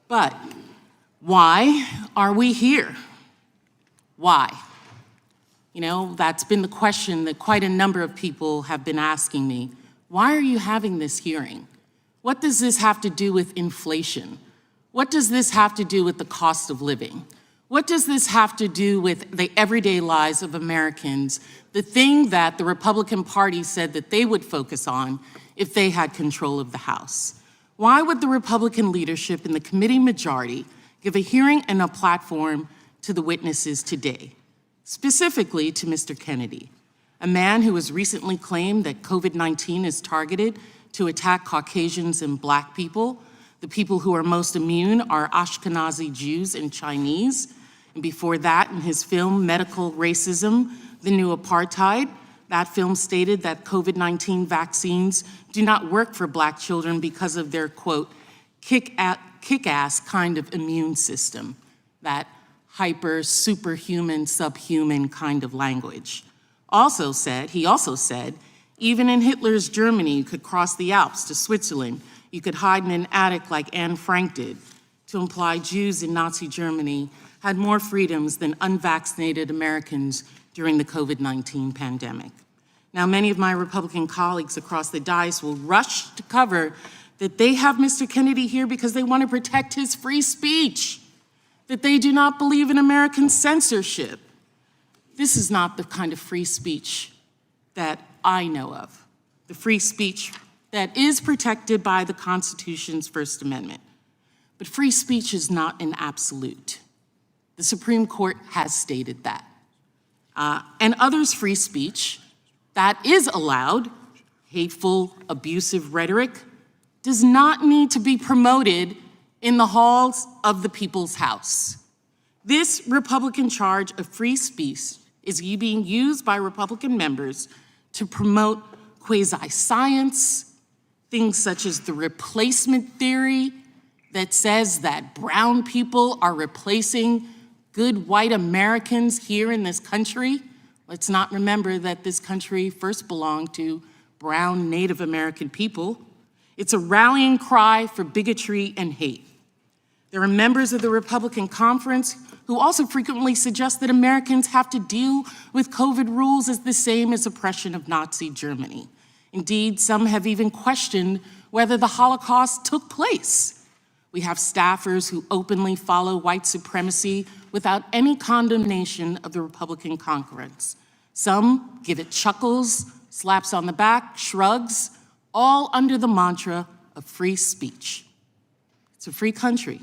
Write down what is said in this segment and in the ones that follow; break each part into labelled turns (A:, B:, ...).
A: But why are we here? Why? You know, that's been the question that quite a number of people have been asking me. Why are you having this hearing? What does this have to do with inflation? What does this have to do with the cost of living? What does this have to do with the everyday lives of Americans, the thing that the Republican Party said that they would focus on if they had control of the House? Why would the Republican leadership and the committee majority give a hearing and a platform to the witnesses today, specifically to Mr. Kennedy, a man who has recently claimed that COVID-19 is targeted to attack Caucasians and Black people? The people who are most immune are Ashkenazi Jews and Chinese. And before that, in his film, Medical Racism, The New Apartheid, that film stated that COVID-19 vaccines do not work for Black children because of their, quote, kick-ass kind of immune system, that hyper, superhuman, subhuman kind of language. He also said, even in Hitler's Germany, you could cross the Alps to Switzerland. You could hide in an attic like Anne Frank did, to imply Jews in Nazi Germany had more freedoms than unvaccinated Americans during the COVID-19 pandemic. Now, many of my Republican colleagues across the dais will rush to cover that they have Mr. Kennedy here because they want to protect his free speech, that they do not believe in American censorship. This is not the kind of free speech that I know of, the free speech that is protected by the Constitution's First Amendment. But free speech is not an absolute. The Supreme Court has stated that. And others' free speech that is allowed, hateful, abusive rhetoric, does not need to be promoted in the halls of the people's house. This Republican charge of free speech is being used by Republican members to promote quasi-science, things such as the replacement theory that says that brown people are replacing good white Americans here in this country. Let's not remember that this country first belonged to brown Native American people. It's a rallying cry for bigotry and hate. There are members of the Republican conference who also frequently suggest that Americans have to deal with COVID rules as the same as oppression of Nazi Germany. Indeed, some have even questioned whether the Holocaust took place. We have staffers who openly follow white supremacy without any condemnation of the Republican conference. Some give it chuckles, slaps on the back, shrugs, all under the mantra of free speech. It's a free country.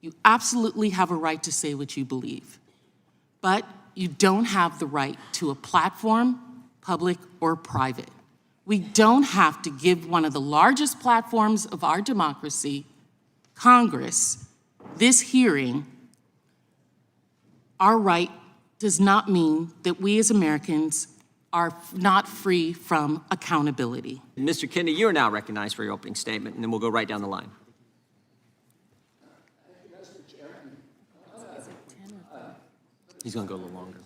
A: You absolutely have a right to say what you believe, but you don't have the right to a platform, public or private. We don't have to give one of the largest platforms of our democracy, Congress, this hearing. Our right does not mean that we as Americans are not free from accountability.
B: Mr. Kennedy, you are now recognized for your opening statement, and then we'll go right down the line. He's going to go a little longer.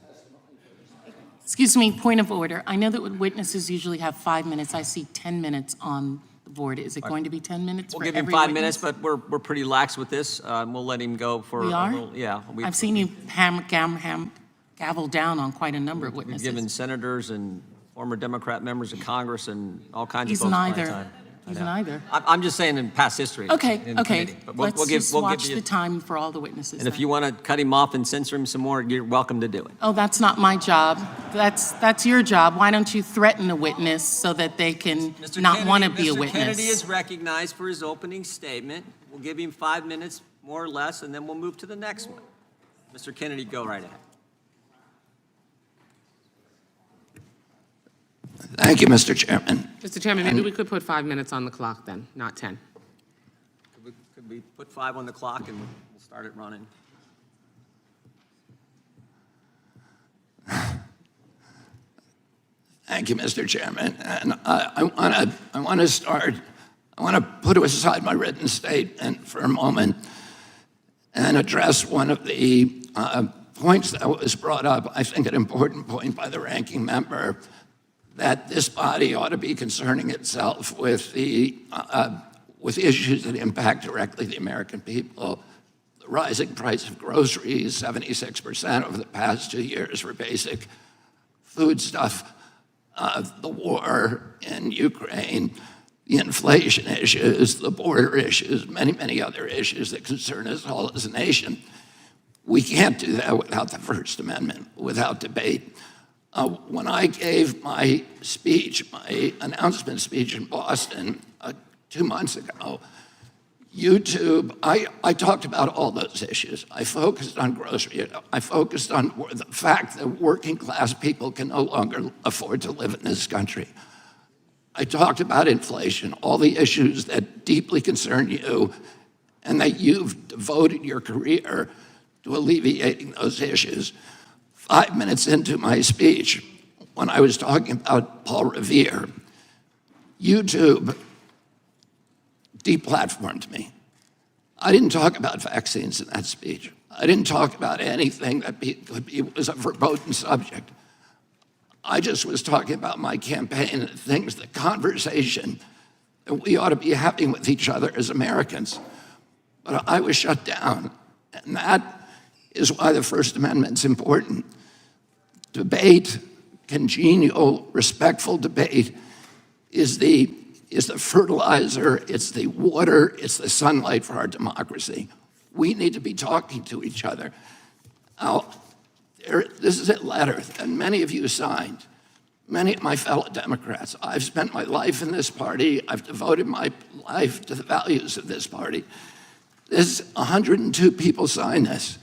A: Excuse me, point of order. I know that witnesses usually have 5 minutes. I see 10 minutes on the board. Is it going to be 10 minutes for every witness?
B: We'll give him 5 minutes, but we're pretty lax with this. We'll let him go for
A: we are?
B: a little, yeah.
A: I've seen you gavel down on quite a number of witnesses.
B: We've given senators and former Democrat members of Congress and all kinds
A: He's
B: of folks
A: neither.
B: time.
A: He's neither.
B: I'm just saying in past history.
A: Okay,
B: okay.
A: But let's just watch the time for all the witnesses.
B: And if you want to cut him off and censor him some more, you're welcome to do it.
A: Oh, that's not my job. That's your job. Why don't you threaten a witness so that they can not want to be a witness?
B: Mr. Kennedy is recognized for his opening statement. We'll give him 5 minutes, more or less, and then we'll move to the next one. Mr. Kennedy, go right ahead.
C: Thank you, Mr. Chairman.
D: Mr. Chairman, maybe we could put 5 minutes on the clock then, not 10.
B: Could we put 5 on the clock and we'll start it running?
C: Thank you, Mr. Chairman. And I want to put aside my written statement for a moment and address one of the points that was brought up, I think an important point by the ranking member, that this body ought to be concerning itself with issues that impact directly the American people, the rising price of groceries, 76% over the past 2 years for basic foodstuff, the war in Ukraine, the inflation issues, the border issues, many, many other issues that concern us all as a nation. We can't do that without the First Amendment, without debate. When I gave my speech, my announcement speech in Boston 2 months ago, YouTube, I talked about all those issues. I focused on grocery. I focused on the fact that working class people can no longer afford to live in this country. I talked about inflation, all the issues that deeply concern you, and that you've devoted your career to alleviating those issues. 5 minutes into my speech, when I was talking about Paul Revere, YouTube deplatformed me. I didn't talk about vaccines in that speech. I didn't talk about anything that was a verboten subject. I just was talking about my campaign and things, the conversation that we ought to be having with each other as Americans. But I was shut down, and that is why the First Amendment's important. Debate, congenial, respectful debate is the fertilizer, it's the water, it's the sunlight for our democracy. We need to be talking to each other. Now, this is a letter that many of you signed, many of my fellow Democrats. I've spent my life in this party. I've devoted my life to the values of this party. 102 people signed this.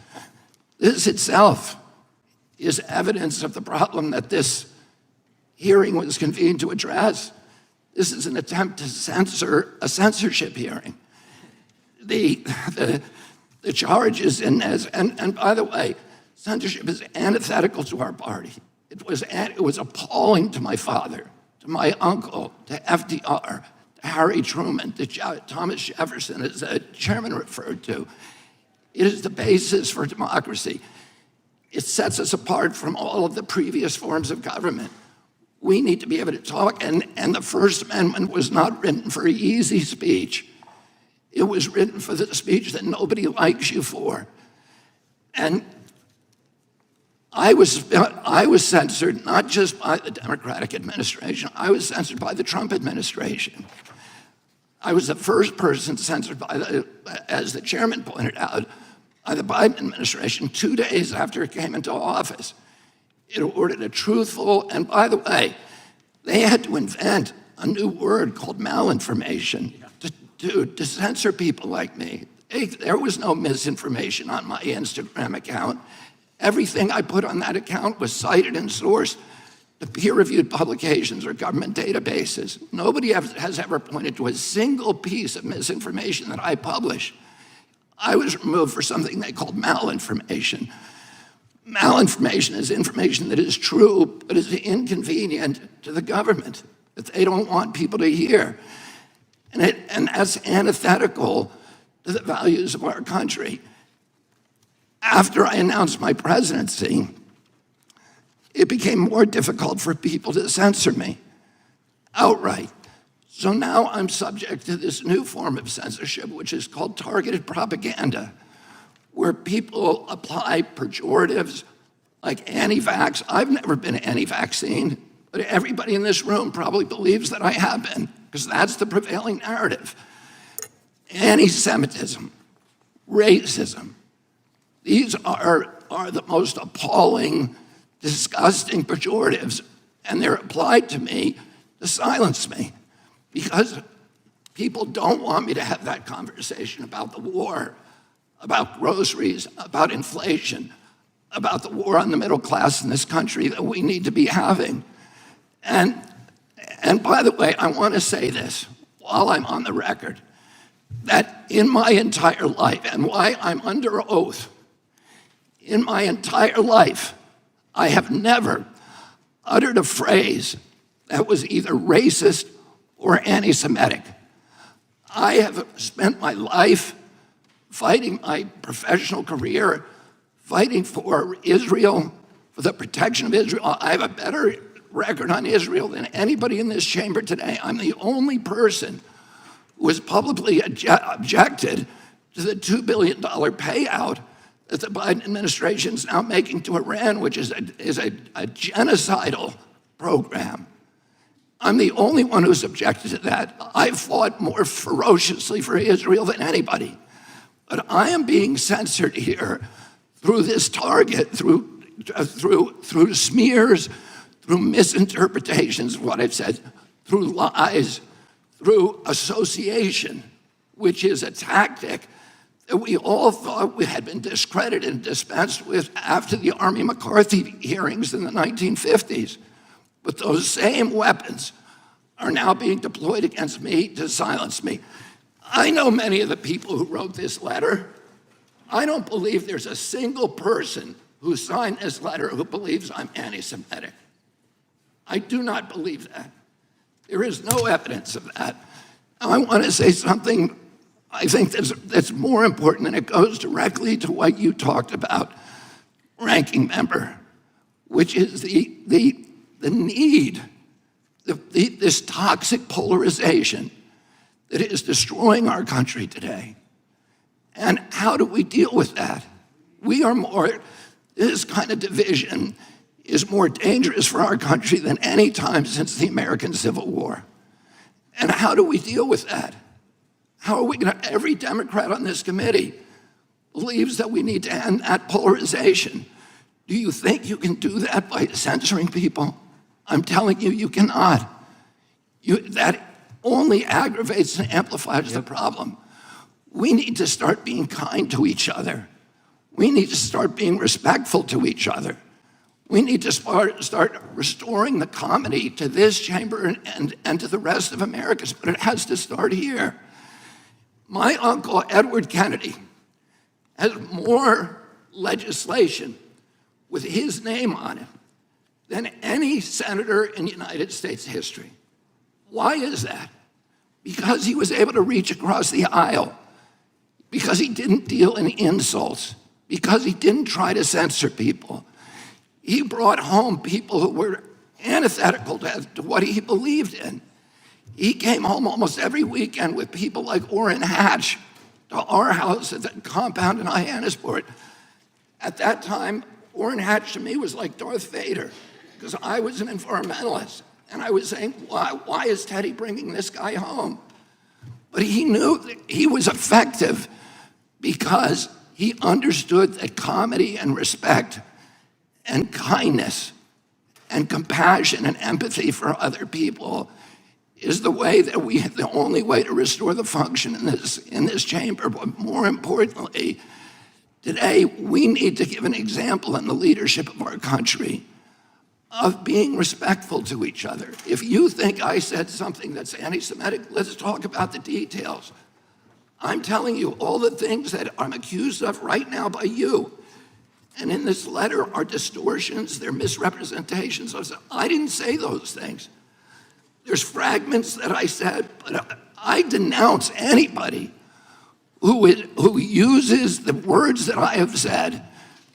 C: This itself is evidence of the problem that this hearing was convened to address. This is an attempt to censor a censorship hearing. The charges in this, and by the way, censorship is antithetical to our party. It was appalling to my father, to my uncle, to FDR, to Harry Truman, to Thomas Jefferson, as the chairman referred to. It is the basis for democracy. It sets us apart from all of the previous forms of government. We need to be able to talk, and the First Amendment was not written for easy speech. It was written for the speech that nobody likes you for. And I was censored not just by the Democratic administration, I was censored by the Trump administration. I was the first person censored by as the chairman pointed out, by the Biden administration 2 days after it came into office. It ordered a truthful, and by the way, they had to invent a new word called malinformation to censor people like me. There was no misinformation on my Instagram account. Everything I put on that account was cited and sourced to peer-reviewed publications or government databases. Nobody has ever pointed to a single piece of misinformation that I publish. I was removed for something they called malinformation. Malinformation is information that is true, but is inconvenient to the government, that they don't want people to hear. And that's antithetical to the values of our country. After I announced my presidency, it became more difficult for people to censor me outright. So now I'm subject to this new form of censorship, which is called targeted propaganda, where people apply pejoratives like anti-vax. I've never been anti-vaccine, but everybody in this room probably believes that I have been, because that's the prevailing narrative. Anti-Semitism, racism, these are the most appalling, disgusting pejoratives, and they're applied to me to silence me, because people don't want me to have that conversation about the war, about groceries, about inflation, about the war on the middle class in this country that we need to be having. And by the way, I want to say this while I'm on the record, that in my entire life, and why I'm under oath, in my entire life, I have never uttered a phrase that was either racist or anti-Semitic. I have spent my life fighting my professional career, fighting for Israel, for the protection of Israel. I have a better record on Israel than anybody in this chamber today. I'm the only person who has publicly objected to the $2 billion payout that the Biden administration is now making to Iran, which is a genocidal program. I'm the only one who's objected to that. I've fought more ferociously for Israel than anybody. But I am being censored here through this target, through smears, through misinterpretations of what I've said, through lies, through association, which is a tactic that we all thought we had been discredited and dispensed with after the Army McCarthy hearings in the 1950s. But those same weapons are now being deployed against me to silence me. I know many of the people who wrote this letter. I don't believe there's a single person who signed this letter who believes I'm anti-Semitic. I do not believe that. There is no evidence of that. Now, I want to say something I think that's more important, and it goes directly to what you talked about, ranking member, which is the need, this toxic polarization that is destroying our country today. And how do we deal with that? This kind of division is more dangerous for our country than any time since the American Civil War. And how do we deal with that? How are we going to, every Democrat on this committee believes that we need to end that polarization. Do you think you can do that by censoring people? I'm telling you, you cannot. That only aggravates and amplifies the problem. We need to start being kind to each other. We need to start being respectful to each other. We need to start restoring the comedy to this chamber and to the rest of America, but it has to start here. My uncle, Edward Kennedy, has more legislation with his name on it than any senator in United States history. Why is that? Because he was able to reach across the aisle, because he didn't deal in insults, because he didn't try to censor people. He brought home people who were antithetical to what he believed in. He came home almost every weekend with people like Orrin Hatch to our house at the compound in Hyannisport. At that time, Orrin Hatch to me was like Darth Vader, because I was an environmentalist. And I was saying, why is Teddy bringing this guy home? But he knew that he was effective because he understood that comedy and respect and kindness and compassion and empathy for other people is the only way to restore the function in this chamber. But more importantly, today we need to give an example in the leadership of our country of being respectful to each other. If you think I said something that's anti-Semitic, let's talk about the details. I'm telling you all the things that I'm accused of right now by you. And in this letter are distortions, they're misrepresentations. I didn't say those things. There's fragments that I said, but I denounce anybody who uses the words that I have said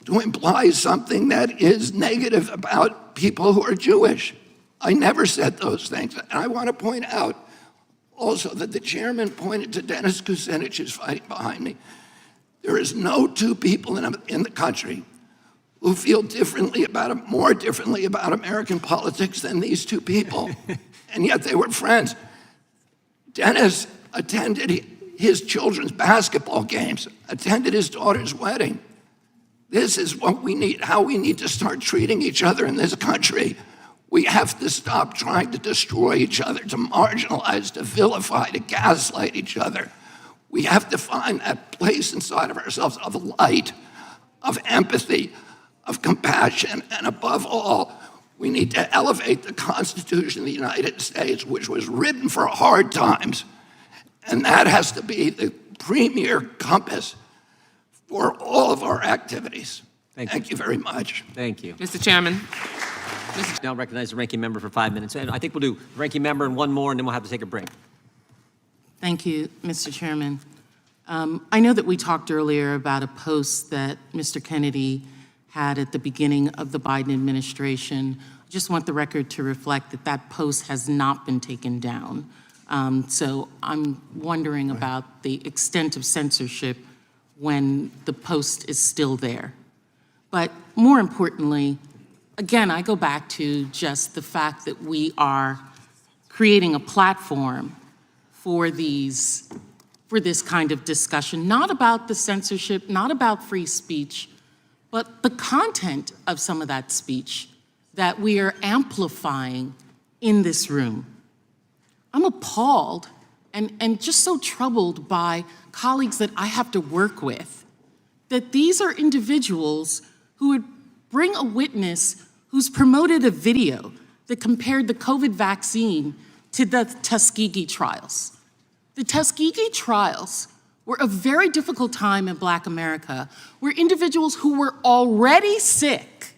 C: to imply something that is negative about people who are Jewish. I never said those things. And I want to point out also that the chairman pointed to Dennis Kucinich, who's fighting behind me. There is no two people in the country who feel more differently about American politics than these two people. And yet they were friends. Dennis attended his children's basketball games, attended his daughter's wedding. This is what we need, how we need to start treating each other in this country. We have to stop trying to destroy each other, to marginalize, to vilify, to gaslight each other. We have to find that place inside of ourselves of light, of empathy, of compassion, and above all, we need to elevate the Constitution of the United States, which was written for hard times, and that has to be the premier compass for all of our activities. Thank you very much.
B: Thank you.
D: Mr. Chairman.
B: Now recognize the ranking member for 5 minutes. And I think we'll do ranking member and one more, and then we'll have to take a break.
A: Thank you, Mr. Chairman. I know that we talked earlier about a post that Mr. Kennedy had at the beginning of the Biden administration. I just want the record to reflect that that post has not been taken down. So I'm wondering about the extent of censorship when the post is still there. But more importantly, again, I go back to just the fact that we are creating a platform for this kind of discussion, not about the censorship, not about free speech, but the content of some of that speech that we are amplifying in this room. I'm appalled and just so troubled by colleagues that I have to work with, that these are individuals who would bring a witness who's promoted a video that compared the COVID vaccine to the Tuskegee trials. The Tuskegee trials were a very difficult time in Black America, where individuals who were already sick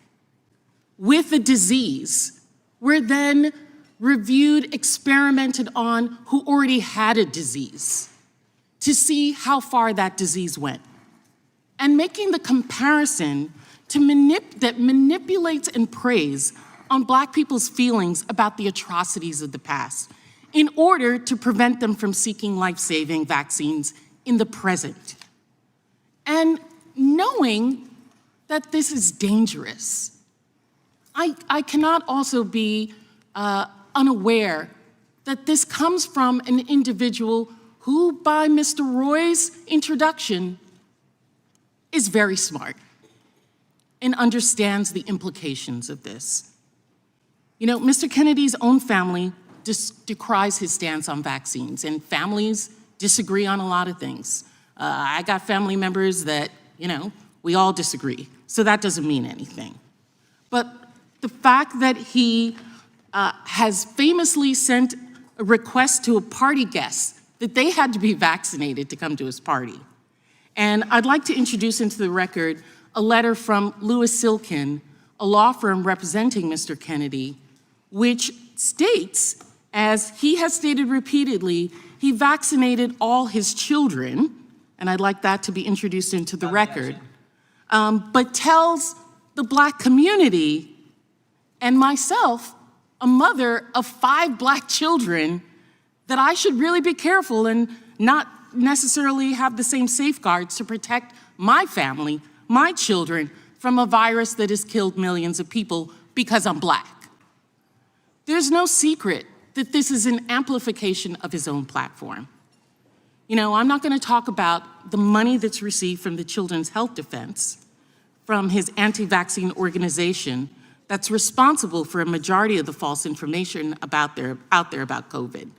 A: with the disease were then reviewed, experimented on, who already had a disease to see how far that disease went. And making the comparison that manipulates and preys on Black people's feelings about the atrocities of the past in order to prevent them from seeking life-saving vaccines in the present. And knowing that this is dangerous, I cannot also be unaware that this comes from an individual who, by Mr. Roy's introduction, is very smart and understands the implications of this. You know, Mr. Kennedy's own family decries his stance on vaccines, and families disagree on a lot of things. I got family members that, we all disagree, so that doesn't mean anything. But the fact that he has famously sent a request to a party guest that they had to be vaccinated to come to his party. And I'd like to introduce into the record a letter from Louis Silkin, a law firm representing Mr. Kennedy, which states, as he has stated repeatedly, he vaccinated all his children, and I'd like that to be introduced into the record, but tells the Black community and myself, a mother of 5 Black children, that I should really be careful and not necessarily have the same safeguards to protect my family, my children, from a virus that has killed millions of people because I'm Black. There's no secret that this is an amplification of his own platform. I'm not going to talk about the money that's received from the Children's Health Defense, from his anti-vaccine organization that's responsible for a majority of the false information out there about COVID,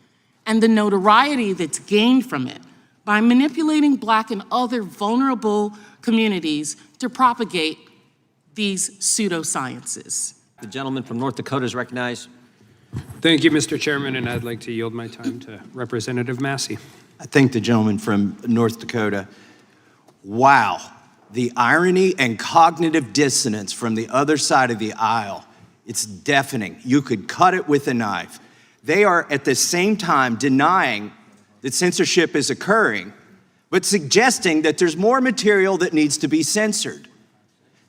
A: and the notoriety that's gained from it by manipulating Black and other vulnerable communities to propagate these pseudosciences.
B: The gentleman from North Dakota is recognized.
E: Thank you, Mr. Chairman, and I'd like to yield my time to Representative Massey.
F: I thank the gentleman from North Dakota. Wow, the irony and cognitive dissonance from the other side of the aisle, it's deafening. You could cut it with a knife. They are at the same time denying that censorship is occurring, but suggesting that there's more material that needs to be censored.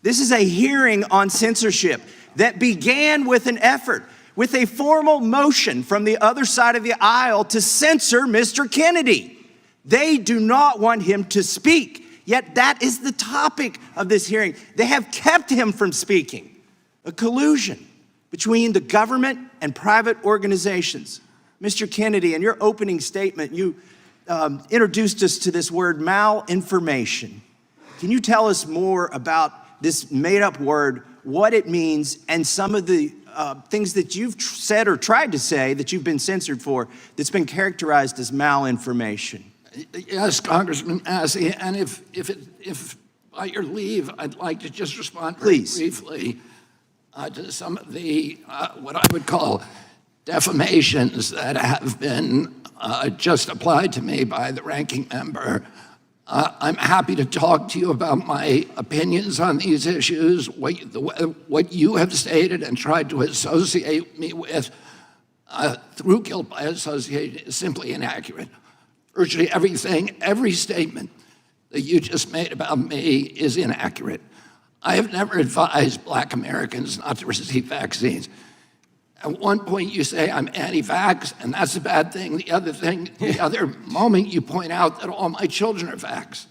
F: This is a hearing on censorship that began with an effort, with a formal motion from the other side of the aisle to censor Mr. Kennedy. They do not want him to speak, yet that is the topic of this hearing. They have kept him from speaking. A collusion between the government and private organizations. Mr. Kennedy, in your opening statement, you introduced us to this word malinformation. Can you tell us more about this made-up word, what it means, and some of the things that you've said or tried to say that you've been censored for that's been characterized as malinformation?
C: Yes, Congressman Massey, and if by your leave, I'd like to just respond very briefly to some of the, what I would call defamations that have been just applied to me by the ranking member. I'm happy to talk to you about my opinions on these issues. What you have stated and tried to associate me with through guilt by association is simply inaccurate. Virtually everything, every statement that you just made about me is inaccurate. I have never advised Black Americans not to receive vaccines. At one point, you say I'm anti-vax, and that's a bad thing. The other moment, you point out that all my children are vax.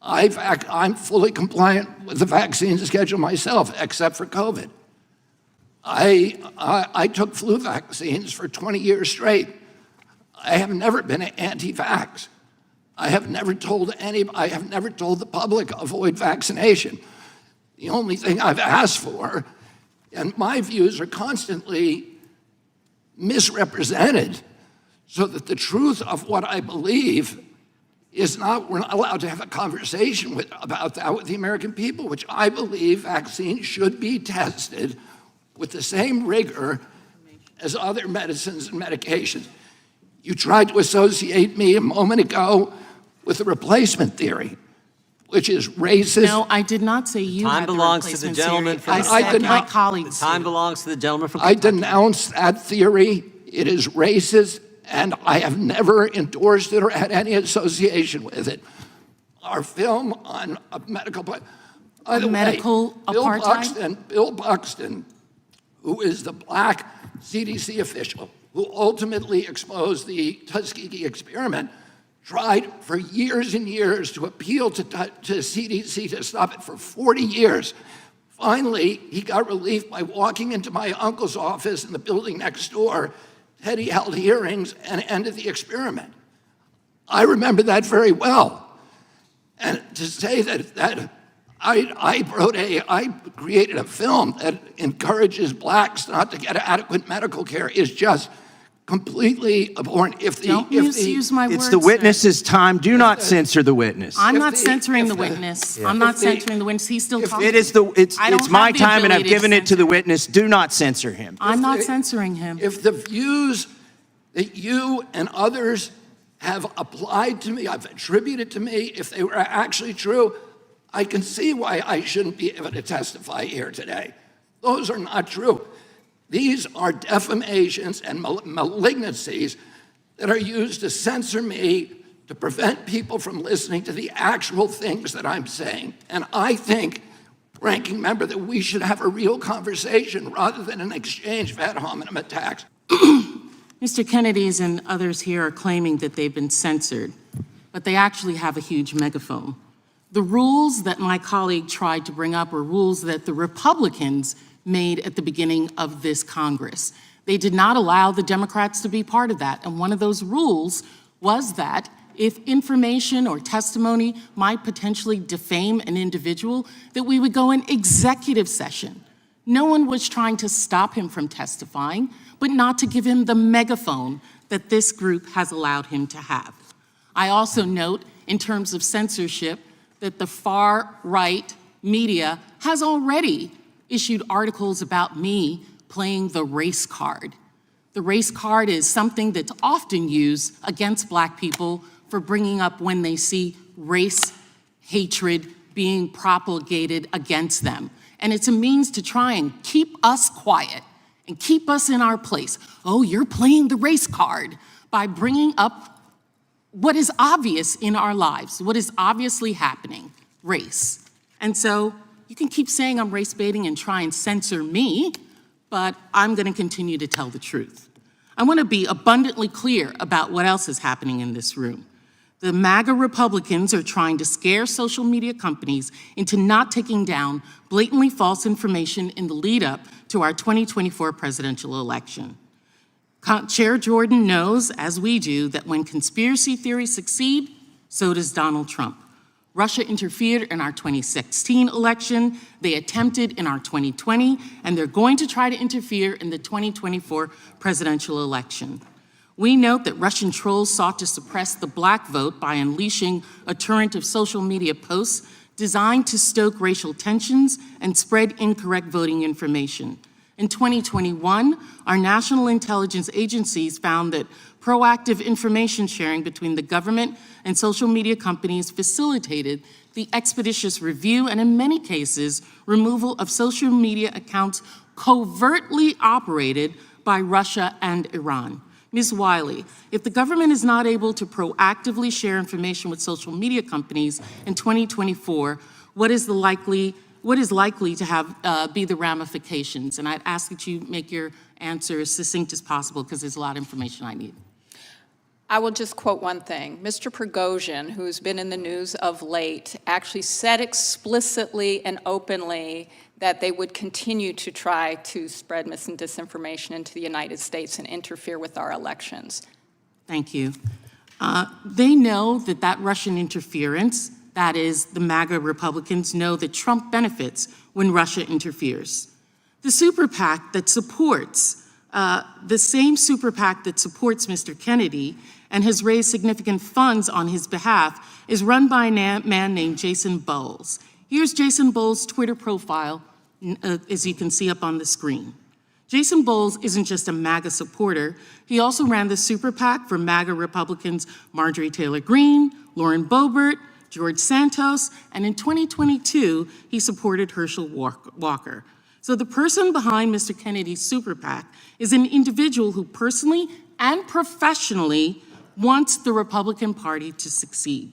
C: I'm fully compliant with the vaccine schedule myself, except for COVID. I took flu vaccines for 20 years straight. I have never been anti-vax. I have never told the public avoid vaccination. The only thing I've asked for, and my views are constantly misrepresented, so that the truth of what I believe is not, we're not allowed to have a conversation about that with the American people, which I believe vaccines should be tested with the same rigor as other medicines and medications. You tried to associate me a moment ago with the replacement theory, which is racist.
A: No, I did not say you
B: Time
A: had the
B: belongs to the
A: replacement
B: gentleman
A: theory.
B: from
A: I
B: the
A: said my
C: second.
A: colleagues
B: The time
A: did.
B: belongs to the gentleman from
C: I
B: Kentucky.
C: denounce that theory. It is racist, and I have never endorsed it or had any association with it. Our film on a medical, by the way,
A: medical apartheid?
C: Bill Buxton, who is the black CDC official who ultimately exposed the Tuskegee experiment, tried for years and years to appeal to CDC to stop it for 40 years. Finally, he got relief by walking into my uncle's office in the building next door. Teddy held hearings and ended the experiment. I remember that very well. And to say that I created a film that encourages blacks not to get adequate medical care is just completely abhorrent.
A: Don't misuse my words.
F: It's the
A: sir.
F: witness's time. Do not censor the witness.
A: I'm
C: if
A: not
C: the-
A: censoring
C: if
A: the
C: the-
A: witness.
C: Yeah.
A: I'm not
C: If the-
A: censoring the witness. He's still talking.
F: It's
A: I don't
F: it's my
A: have the
F: time, and I've
A: ability to
F: given it to the
A: censor.
F: witness. Do not censor him.
A: I'm not
C: the-
A: censoring him.
C: If the views that you and others have applied to me, I've attributed to me, if they were actually true, I can see why I shouldn't be able to testify here today. Those are not true. These are defamations and malignancies that are used to censor me, to prevent people from listening to the actual things that I'm saying. And I think, Ranking Member, that we should have a real conversation rather than an exchange of ad hominem attacks.
A: Mr. Kennedy's and others here are claiming that they've been censored, but they actually have a huge megaphone. The rules that my colleague tried to bring up were rules that the Republicans made at the beginning of this Congress. They did not allow the Democrats to be part of that. And one of those rules was that if information or testimony might potentially defame an individual, that we would go in executive session. No one was trying to stop him from testifying, but not to give him the megaphone that this group has allowed him to have. I also note, in terms of censorship, that the far-right media has already issued articles about me playing the race card. The race card is something that's often used against Black people for bringing up when they see race hatred being propagated against them. And it's a means to try and keep us quiet and keep us in our place. Oh, you're playing the race card by bringing up what is obvious in our lives, what is obviously happening, race. And so you can keep saying I'm race baiting and try and censor me, but I'm going to continue to tell the truth. I want to be abundantly clear about what else is happening in this room. The MAGA Republicans are trying to scare social media companies into not taking down blatantly false information in the lead up to our 2024 presidential election. Chair Jordan knows, as we do, that when conspiracy theories succeed, so does Donald Trump. Russia interfered in our 2016 election, they attempted in our 2020, and they're going to try to interfere in the 2024 presidential election. We note that Russian trolls sought to suppress the Black vote by unleashing a torrent of social media posts designed to stoke racial tensions and spread incorrect voting information. In 2021, our national intelligence agencies found that proactive information sharing between the government and social media companies facilitated the expeditious review and, in many cases, removal of social media accounts covertly operated by Russia and Iran. Ms. Wiley, if the government is not able to proactively share information with social media companies in 2024, what is the likely what is likely to have be the ramifications? And I'd ask that you make your answer as succinct as possible because there's a lot of information I need.
G: I will just quote one thing. Mr. Prigozhin, who's been in the news of late, actually said explicitly and openly that they would continue to try to spread mis and disinformation into the United States and interfere with our elections.
A: Thank you. They know that Russian interference, that is, the MAGA Republicans know that Trump benefits when Russia interferes. The super PAC that supports, the same super PAC that supports Mr. Kennedy and has raised significant funds on his behalf is run by a man named Jason Bowles. Here's Jason Bowles' Twitter profile, as you can see up on the screen. Jason Bowles isn't just a MAGA supporter, he also ran the super PAC for MAGA Republicans Marjorie Taylor Greene, Lauren Boebert, George Santos, and in 2022, he supported Herschel Walker. So the person behind Mr. Kennedy's super PAC is an individual who personally and professionally wants the Republican Party to succeed.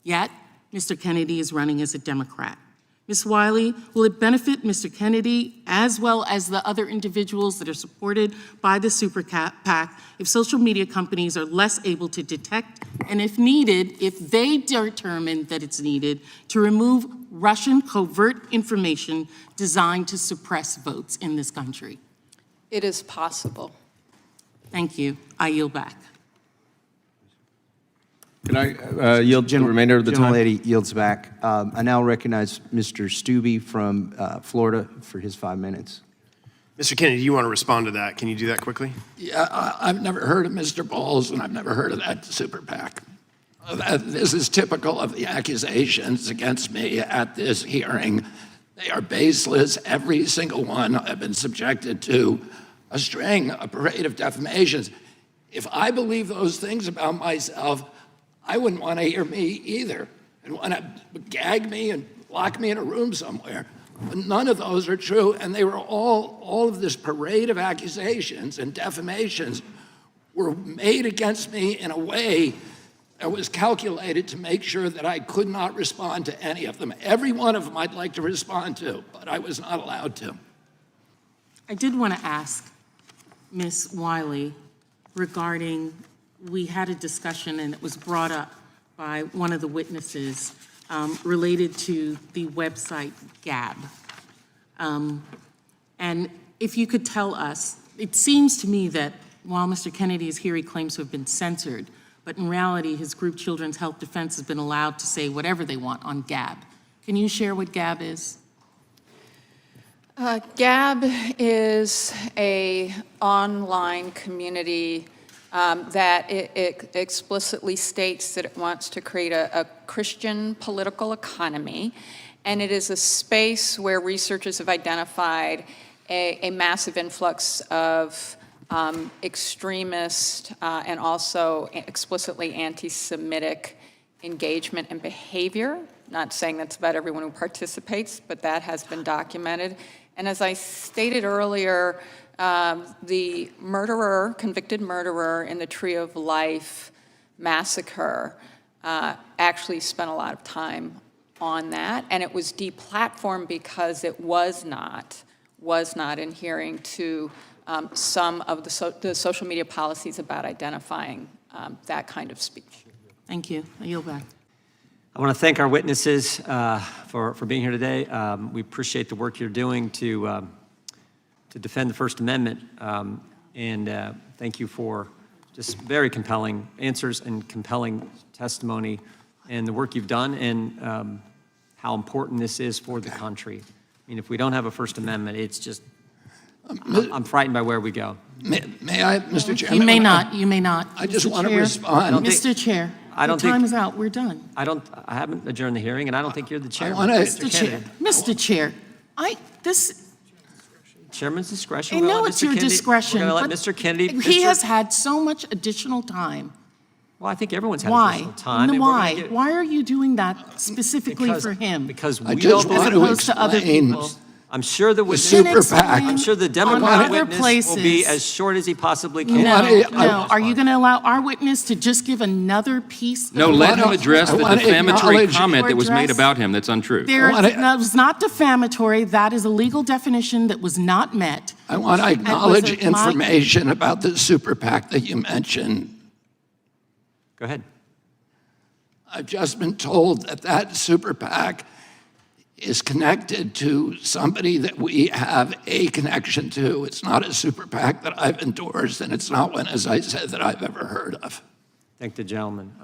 A: Yet, Mr. Kennedy is running as a Democrat. Ms. Wiley, will it benefit Mr. Kennedy as well as the other individuals that are supported by the super PAC if social media companies are less able to detect and if needed, if they determine that it's needed, to remove Russian covert information designed to suppress votes in this country?
G: It is possible.
A: Thank you. I yield back.
H: Can I yield the remainder of the time?
F: Gentlelady yields back. I now recognize Mr. Stubbe from Florida for his 5 minutes.
H: Mr. Kennedy, do you want to respond to that? Can you do that quickly?
C: Yeah, I've never heard of Mr. Bowles, and I've never heard of that super PAC. This is typical of the accusations against me at this hearing. They are baseless, every single one. I've been subjected to a parade of defamations. If I believe those things about myself, I wouldn't want to hear me either. I'd want to gag me and lock me in a room somewhere. But none of those are true, and they were all of this parade of accusations and defamations were made against me in a way that was calculated to make sure that I could not respond to any of them. Every one of them I'd like to respond to, but I was not allowed to.
A: I did want to ask Ms. Wiley regarding, we had a discussion and it was brought up by one of the witnesses related to the website Gab. And if you could tell us, it seems to me that while Mr. Kennedy is here, he claims to have been censored, but in reality, his group Children's Health Defense has been allowed to say whatever they want on Gab. Can you share what Gab is?
G: Gab is a online community that it explicitly states that it wants to create a Christian political economy, and it is a space where researchers have identified a massive influx of extremist and also explicitly anti-Semitic engagement and behavior. Not saying that's about everyone who participates, but that has been documented. And as I stated earlier, the convicted murderer in the Tree of Life massacre actually spent a lot of time on that, and it was deplatformed because it was not adhering to some of the social media policies about identifying that kind of speech.
A: Thank you. I yield back.
B: I want to thank our witnesses for being here today. We appreciate the work you're doing to defend the First Amendment, and thank you for just very compelling answers and compelling testimony and the work you've done and how important this is for the country. I mean, if we don't have a First Amendment, it's just, I'm frightened by where we go.
C: May I, Mr. Chairman?
A: You may not, you may not.
C: I just
A: Mr.
C: want to
A: Chair.
C: respond.
A: Mr. Chair,
B: I don't
A: the time
B: think-
A: is out, we're done.
B: I haven't adjourned the hearing, and I don't think you're the chairman.
C: wanna-
A: Mr. Chair, Mr. Chair,
B: Chairman's discretion.
A: I
B: We're gonna
A: know
B: let
A: it's
B: Mr.
A: your
B: Kennedy-
A: discretion,
B: We're going
A: but
B: to let Mr. Kennedy.
A: he has had so much additional time.
B: Well, I think everyone's had
A: Why?
B: additional time.
A: And
B: and we're gonna
A: why?
B: get-
A: Why are you doing that specifically for him?
B: Because
C: I
B: we
C: just
B: don't.
C: want
A: As
C: to
A: opposed to other
C: explain
A: people.
B: I'm sure the witness,
C: super
A: Explain
C: PAC.
B: I'm sure the
A: on
B: Democratic
A: other
B: witness will be
A: places.
B: as short as he possibly can.
A: No. Are you going to allow our witness to just give another piece?
I: No,
A: of
I: let
A: what
I: him address the
C: wanna
I: defamatory
C: acknowledge-
I: comment that was made
A: Address-
I: about him that's untrue.
A: There,
C: wanna-
A: that was not defamatory. That is a legal definition that was not met.
C: I want to acknowledge
A: a-
C: information about the super PAC that you mentioned.
B: Go ahead.
C: I've just been told that that super PAC is connected to somebody that we have a connection to. It's not a super PAC that I've endorsed, and it's not one, as I said, that I've ever heard of.
B: Thank the gentleman.